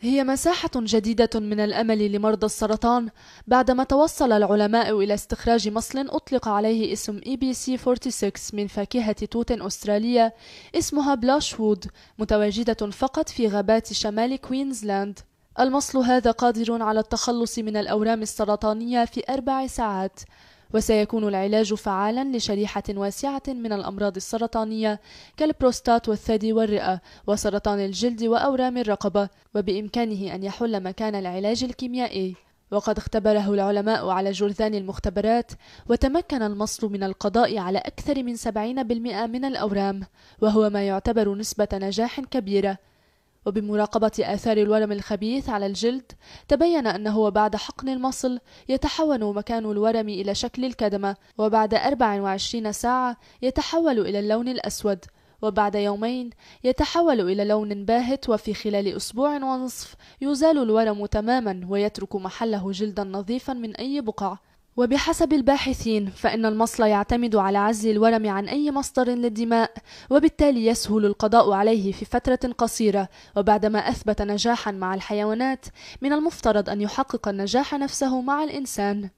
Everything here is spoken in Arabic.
هي مساحة جديدة من الأمل لمرضى السرطان بعدما توصل العلماء إلى استخراج مصل أطلق عليه اسم EBC46 من فاكهة توت أسترالية اسمها بلاش وود، متواجدة فقط في غابات شمال كوينزلاند. المصل هذا قادر على التخلص من الأورام السرطانية في 4 ساعات، وسيكون العلاج فعالا لشريحة واسعة من الأمراض السرطانية كالبروستات والثدي والرئة وسرطان الجلد وأورام الرقبة، وبإمكانه أن يحل مكان العلاج الكيميائي. وقد اختبره العلماء على جرذان المختبرات، وتمكن المصل من القضاء على أكثر من 70% من الأورام، وهو ما يعتبر نسبة نجاح كبيرة. وبمراقبة آثار الورم الخبيث على الجلد، تبين أنه بعد حقن المصل يتحول مكان الورم إلى شكل الكدمة، وبعد 24 ساعة يتحول إلى اللون الأسود، وبعد يومين يتحول إلى لون باهت، وفي خلال أسبوع ونصف يزال الورم تماما ويترك محله جلدا نظيفا من أي بقع. وبحسب الباحثين فإن المصل يعتمد على عزل الورم عن أي مصدر للدماء، وبالتالي يسهل القضاء عليه في فترة قصيرة. وبعدما أثبت نجاحا مع الحيوانات، من المفترض أن يحقق النجاح نفسه مع الإنسان.